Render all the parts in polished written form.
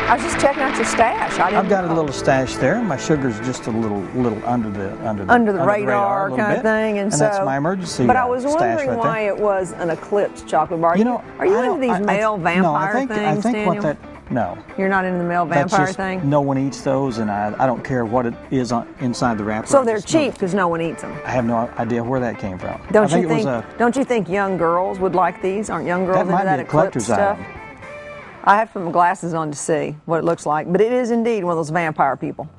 I was just checking out your stash. I've got a little stash there. My sugar's just a little under the radar kind of thing, and so that's my emergency. But I was stash wondering right why there. it was an Eclipse chocolate bar. You know, are you into these male vampire things? No, I think Daniel? what that. No. You're not into the male vampire just, thing? No one eats those, and I don't care what it is inside the wrapper. So they're cheap because no one eats them. I have no idea where that came from. Don't you think young girls would like these? Aren't young girls into that Eclipse stuff? Item. I have to put my glasses on to see what it looks like, but it is indeed one of those vampire people.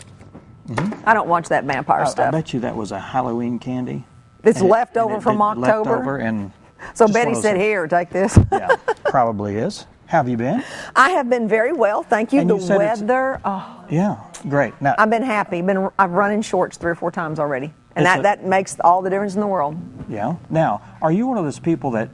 Mm-hmm. I don't watch that vampire stuff. I bet you that was a Halloween candy. It's leftover from October. Leftover and so Betty said, "Here, take this." Yeah, probably is. How have you been? I have been very well, thank you. And the weather, yeah, great. Now I've been happy. I've run in shorts 3 or 4 times already, and that makes all the difference in the world. Yeah. Now, are you one of those people that,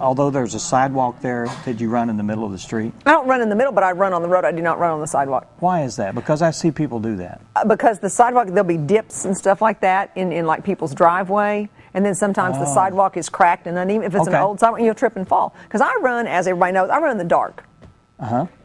although there's a sidewalk there, that you run in the middle of the street? I don't run in the middle, but I run on the road. I do not run on the sidewalk. Why is that? Because I see people do that. Because the sidewalk, there'll be dips and stuff like that in like people's driveway. And then sometimes the sidewalk is cracked and uneven. If it's an old sidewalk, you'll trip and fall. Because I run, as everybody knows, I run in the dark.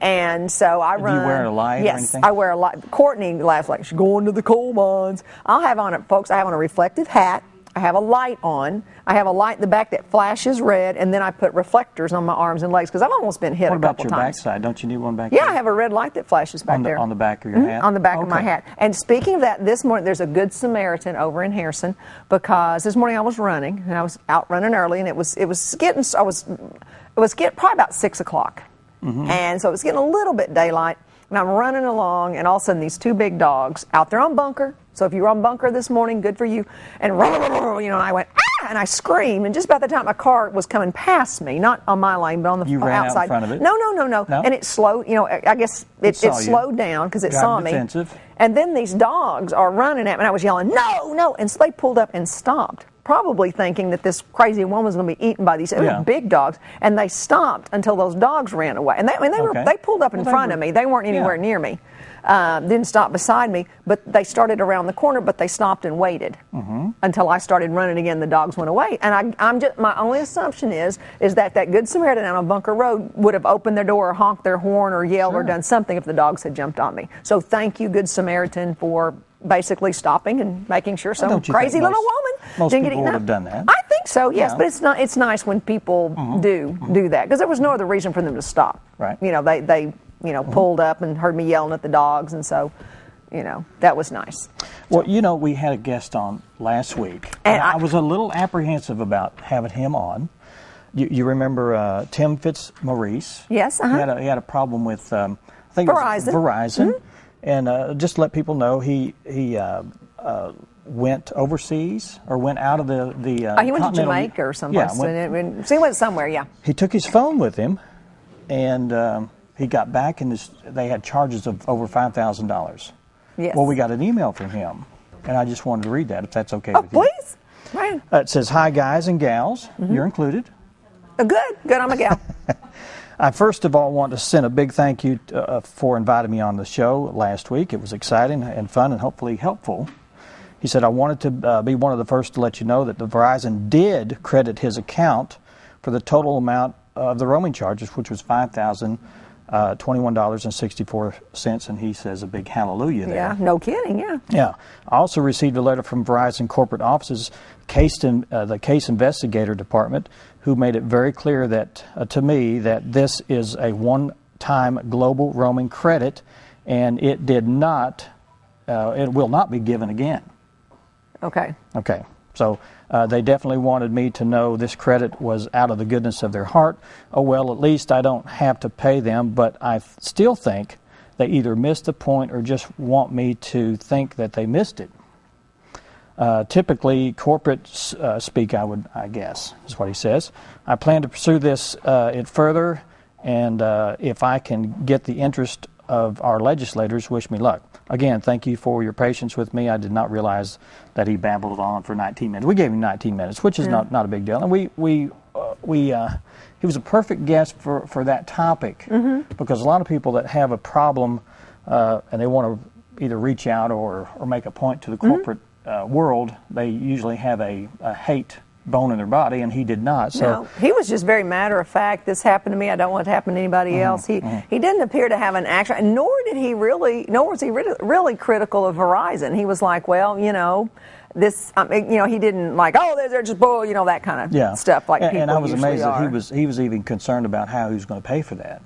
And so I run. Do you wear a light or anything? Yes, I wear a light. Courtney laughs like she's going to the coal mines. I have on a reflective hat. I have a light on. I have a light in the back that flashes red, and then I put reflectors on my arms and legs because I've almost been hit a couple times. What about your backside? Don't you need one back there? there? Yeah, I have a red light that flashes back there. On the back of your hat? On the back of my hat. And speaking of that, this morning there's a Good Samaritan over in Harrison because this morning I was running, and I was out running early, and it was getting probably about 6 o'clock. And so it was getting a little bit daylight, and I'm running along, and all of a sudden these 2 big dogs out there on bunker. So if you were on bunker this morning, good for you. And and I went, ah! And I screamed, and just about the time my car was coming past me, not on my lane, but on the outside. You ran out in front of it? No. And it slowed, I guess it slowed down because it saw me. Defensive. And then these dogs are running at me, and I was yelling, no. And so they pulled up and stopped, probably thinking that this crazy woman was going to be eaten by these big dogs. And they stopped until those dogs ran away. And they pulled up in front of me. They weren't anywhere near me. Didn't stop beside me, but they started around the corner, but they stopped and waited until I started running again. The dogs went away, and my only assumption is that Good Samaritan down on Bunker Road would have opened their door or honked their horn or yelled or done something if the dogs had jumped on me. So thank you, Good Samaritan, for basically stopping and making sure some crazy little woman didn't get eaten up. Most people would have done that. I think so, yes, but it's nice when people do that because there was no other reason for them to stop. Right. They pulled up and heard me yelling at the dogs, and so, that was nice. Well, we had a guest on last week, and I was a little apprehensive about having him on. You remember Tim Fitzmaurice? Yes. He had a problem with, I think Verizon. It was Verizon, and just to let people know, he went overseas or went out of the he went to Jamaica or someplace. Yeah, so he went somewhere. Yeah. He took his phone with him, and he got back, and they had charges of over $5,000. Yes. Well, we got an email from him, and I just wanted to read that, if that's okay with you. Oh, please. Right. It says, "Hi, guys and gals." You're included. Good. I'm a gal. I first of all want to send a big thank you for inviting me on the show last week. It was exciting and fun and hopefully helpful. He said, "I wanted to be one of the first to let you know that the Verizon did credit his account for the total amount of the roaming charges, which was $21.64, and he says a big hallelujah there. Yeah, no kidding, yeah. Yeah. I also received a letter from Verizon corporate offices, the case investigator department, who made it very clear that to me that this is a one-time global roaming credit, and it will not be given again. Okay. Okay. So they definitely wanted me to know this credit was out of the goodness of their heart. Oh, well, at least I don't have to pay them, but I still think they either missed the point or just want me to think that they missed it. Typically, corporate speak, I guess, is what he says. I plan to pursue it further, and if I can get the interest of our legislators, wish me luck. Again, thank you for your patience with me. I did not realize that he babbled on for 19 minutes. We gave him 19 minutes, which is not a big deal. And he was a perfect guest for that topic, because a lot of people that have a problem and they want to either reach out or make a point to the corporate world, they usually have a hate bone in their body, and he did not. So no, he was just very matter of fact. This happened to me. I don't want it to happen to anybody else. He didn't appear to have an action, nor was he really critical of Verizon. He was like, well, this, he didn't like, oh, they're just bull, that kind of stuff. Like people and I was usually amazed are. that he was even concerned about how he was going to pay for that.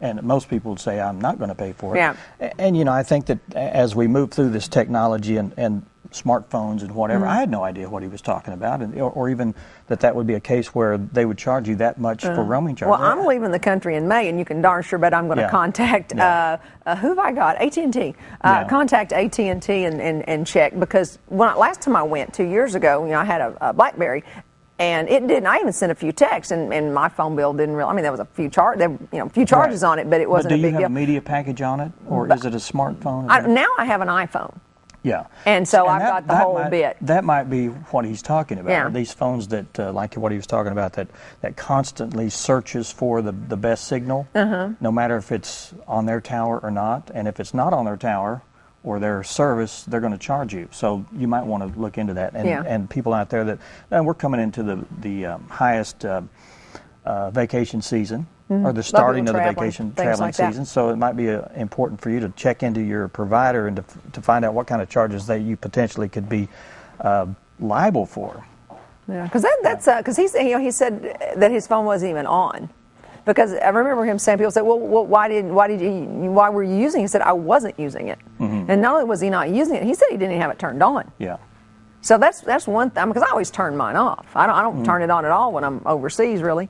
And most people would say, I'm not going to pay for it. Yeah. And, I think that as we move through this technology and smartphones and whatever, I had no idea what he was talking about, or even that would be a case where they would charge you that much for roaming charges. Well, I'm leaving the country in May, and you can darn sure bet I'm going to contact, who have I got? AT&T. Contact AT&T and check, because last time I went 2 years ago, I had a BlackBerry, and it didn't. I even sent a few texts, and my phone bill didn't really. I mean, there was a few charges on it, but it wasn't a big deal. Do you have a media package on it, or is it a smartphone? Now I have an iPhone. Yeah. And so I've got the whole bit. That might be what he's talking about. Yeah. These phones that, like what he was talking about, that constantly searches for the best signal, no matter if it's on their tower or not. And if it's not on their tower or their service, they're going to charge you. So you might want to look into that. And people out there that we're coming into the highest vacation season. Or the starting of the vacation traveling season, so it might be important for you to check into your provider and to find out what kind of charges that you potentially could be liable for. Yeah, because because he said that his phone wasn't even on. Because I remember him saying, people say, well, why were you using it? He said, I wasn't using it. And not only was he not using it, he said he didn't even have it turned on. Yeah. So that's one thing, because I always turn mine off. I don't turn it on at all when I'm overseas, really.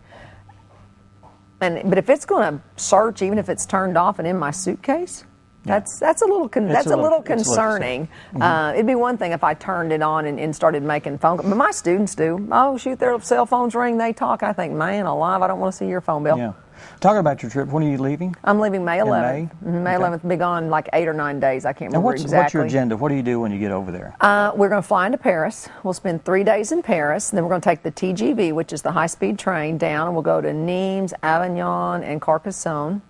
But if it's going to search, even if it's turned off and in my suitcase, that's a little concerning. It'd be one thing if I turned it on and started making phone calls. But my students do. Oh, shoot, their cell phones ring, they talk. I think, man, alive, I don't want to see your phone bill. Yeah. Talking about your trip, when are you leaving? I'm leaving May 11th. In May 11th, be gone like 8 or 9 days. I can't remember exactly. What's your agenda? What do you do when you get over there? We're going to fly into Paris. We'll spend 3 days in Paris. And then we're going to take the TGV, which is the high-speed train, down. And we'll go to Nimes, Avignon, and Carcassonne.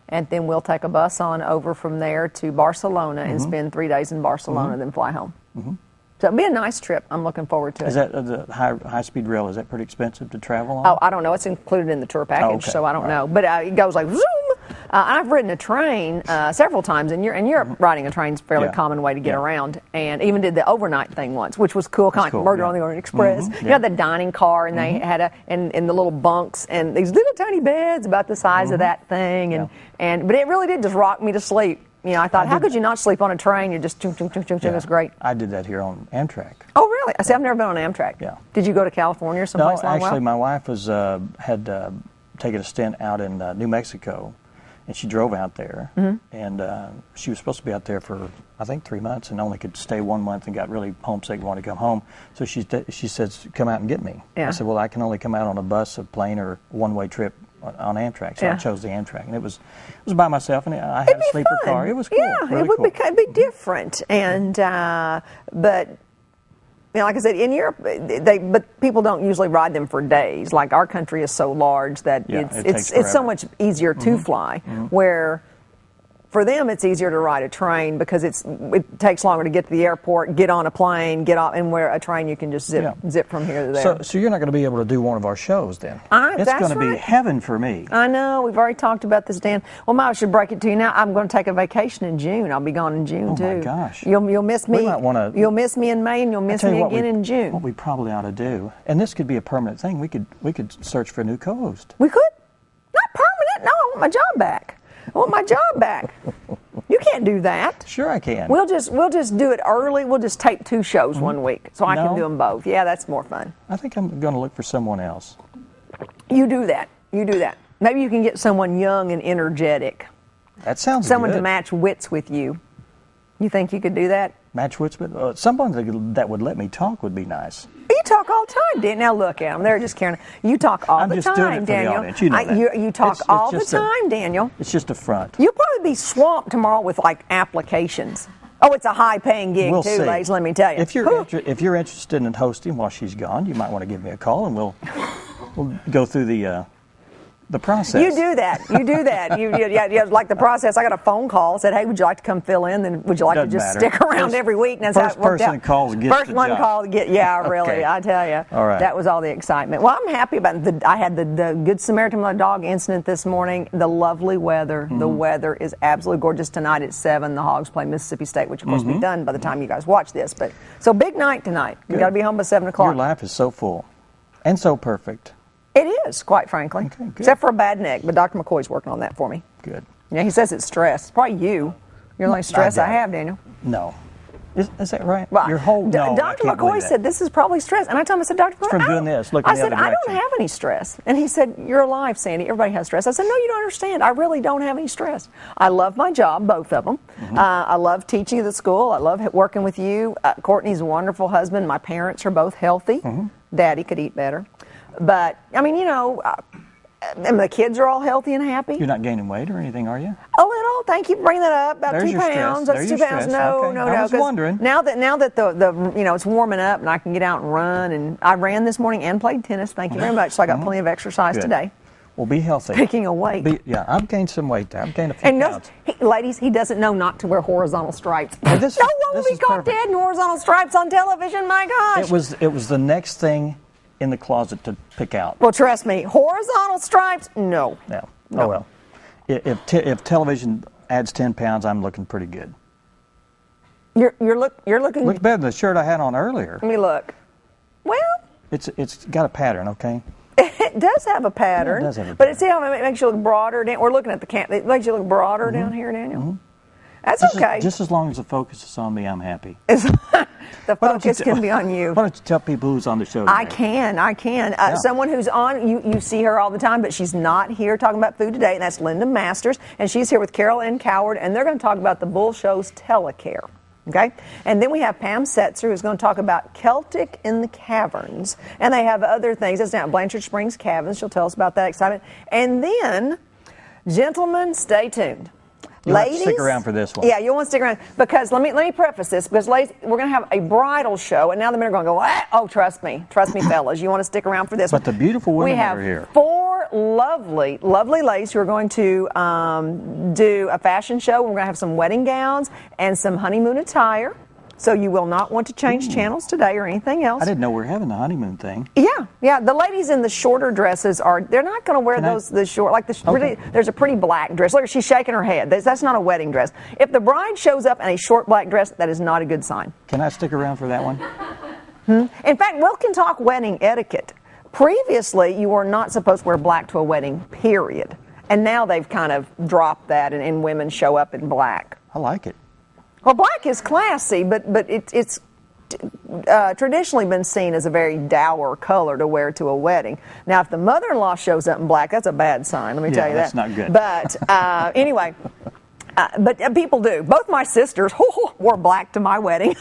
And then we'll take a bus on over from there to Barcelona and spend 3 days in Barcelona, then fly home. So it'll be a nice trip. I'm looking forward to it. Is that the high-speed rail, is that pretty expensive to travel on? Oh, I don't know. It's included in the tour package, so I don't know. But it goes like zoom. I've ridden a train several times, and Europe riding a train is a fairly common way to get around. And even did the overnight thing once, which was cool, kind of like Murder on the Orient Express. You know, the dining car, and they had in the little bunks, and these little tiny beds about the size of that thing. But it really did just rock me to sleep. I thought, how could you not sleep on a train? You're just chung, chung, chung, chung, chung. It's great. I did that here on Amtrak. Oh, really? I see. I've never been on Amtrak. Yeah. Did you go to California or someplace? No, actually, my wife had taken a stint out in New Mexico, and she drove out there, and she was supposed to be out there for, I think, 3 months, and only could stay 1 month, and got really homesick and wanted to come home. So she says, come out and get me. Yeah. I said, well, I can only come out on a bus, a plane, or one-way trip on Amtrak, so I chose the Amtrak, and it was by myself, and I had a sleeper car. It was cool. Yeah, really it would cool. be different, and but like I said, in Europe, but people don't usually ride them for days. Like our country is so large that it's so much easier to fly. Where for them, it's easier to ride a train because it takes longer to get to the airport, get on a plane, get off, and where a train you can just zip from here to there. So you're not going to be able to do one of our shows then? It's going to be heaven for me. I know. We've already talked about this, Dan. Well, I should break it to you now. I'm going to take a vacation in June. I'll be gone in June too. Oh my gosh! You'll miss me. You'll miss me in May, and you'll miss me again in June. What we probably ought to do, and this could be a permanent thing. We could search for a new co-host. We could. Not permanent. No, I want my job back. I want my job back. You can't do that. Sure I can. We'll just do it early. We'll just tape 2 shows 1 week so I can do them both. Yeah, that's more fun. I think I'm going to look for someone else. You do that. Maybe you can get someone young and energetic. That sounds someone good. to match wits with you. You think you could do that? Match wits with someone that would let me talk would be nice. You talk all the time, Dan. Now look at them. They're just carrying. You talk all the time, Daniel. You know that. You talk all the time, Daniel. It's just a front. You'll probably be swamped tomorrow with like applications. Oh, it's a high-paying gig too, ladies. Let me tell you. If you're interested in hosting while she's gone, you might want to give me a call, and we'll go through the The process. You do that. You do that. You like the process. I got a phone call, said, hey, would you like to come fill in? Then would you like to just stick around every week? And that's how it worked out. Calls gets First one call to get, really, okay. I tell you. All right. That was all the excitement. Well, I'm happy about it. I had the Good Samaritan dog incident this morning. The lovely weather. The weather is absolutely gorgeous tonight at 7. The Hogs play Mississippi State, which, of course, will be done by the time you guys watch this. But so big night tonight. You got to be home by 7 o'clock. Your life is so full and so perfect. It is, quite frankly. Okay, except for a bad neck, but Dr. McCoy's working on that for me. Good. Yeah, he says it's stress. It's probably you. You're the only stress I have, Daniel. No. Is that right? Well, Your whole no, Dr. McCoy said this is probably stress. And I told him, I said, Dr. McCoy, from doing this. Look in the other direction. I don't have any stress. And he said, you're alive, Sandy. Everybody has stress. I said, no, you don't understand. I really don't have any stress. I love my job, both of them. I love teaching at the school. I love working with you. Courtney's a wonderful husband. My parents are both healthy. Daddy could eat better. But, I mean, and the kids are all healthy and happy. You're not gaining weight or anything, are you? A little. Thank you for bringing that up. About 2 pounds. That's 2 pounds. No, okay. I was wondering. Now that the it's warming up and I can get out and run, and I ran this morning and played tennis. Thank you very much. So I got plenty of exercise today. Well, be healthy. Speaking of weight. I've gained some weight there. I've gained a few pounds. Ladies, he doesn't know not to wear horizontal stripes. No one will be caught dead in horizontal stripes on television. My gosh. It was the next thing in the closet to pick out. Well, trust me, horizontal stripes, no. No. Oh, well. If television adds 10 pounds, I'm looking pretty good. You're looking... Looks better than the shirt I had on earlier. Let me look. Well... It's got a pattern, okay? It does have a pattern. Yeah, it does have a pattern. But see how it makes you look broader? We're looking at the camp. It makes you look broader down here, Daniel. That's okay. Just as long as the focus is on me, I'm happy. The focus can be on you. Why don't you tell people who's on the show today? I can. Someone who's on, you see her all the time, but she's not here talking about food today, and that's Linda Masters, and she's here with Carol Ann Coward, and they're going to talk about the Bull Show's telecare. Okay? And then we have Pam Setzer, who's going to talk about Celtic in the Caverns, and they have other things. That's down at Blanchard Springs Caverns. She'll tell us about that excitement. And then, gentlemen, stay tuned. Ladies, have to stick around for this one. Yeah, you'll want to stick around because let me preface this because ladies, we're going to have a bridal show, and now the men are going to go, what? Oh, trust me, fellas, you want to stick around for this. But the beautiful women that are here. We have 4 lovely ladies who are going to do a fashion show. We're going to have some wedding gowns and some honeymoon attire. So you will not want to change channels today or anything else. I didn't know we were having the honeymoon thing. Yeah. The ladies in the shorter dresses they're not going to wear the short, like there's a pretty black dress. Look, she's shaking her head. That's not a wedding dress. If the bride shows up in a short black dress, that is not a good sign. Can I stick around for that one? In fact, we can talk wedding etiquette. Previously, you were not supposed to wear black to a wedding, period. And now they've kind of dropped that and women show up in black. I like it. Well, black is classy, but it's traditionally been seen as a very dour color to wear to a wedding. Now, if the mother-in-law shows up in black, that's a bad sign, let me tell you that. That's not good. But anyway, but people do. Both my sisters wore black to my wedding.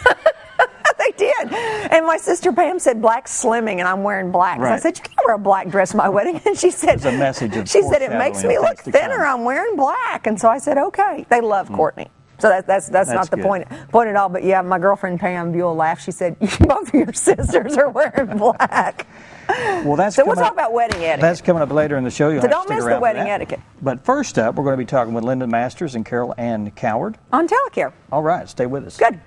They did. And my sister Pam said black's slimming, and I'm wearing black. Right. So I said, you can't wear a black dress to my wedding. And she said, it's a message of she said, it makes me look thinner. I'm wearing black. And so I said, okay. They love Courtney. So that's not the point at all. But yeah, my girlfriend Pam Buell laughed. She said, both of your sisters are wearing black. Well, so we'll talk about wedding etiquette. That's coming up later in the show. So don't miss the wedding etiquette. But first up, we're going to be talking with Linda Masters and Carol Ann Coward on telecare. All right, stay with us. Good.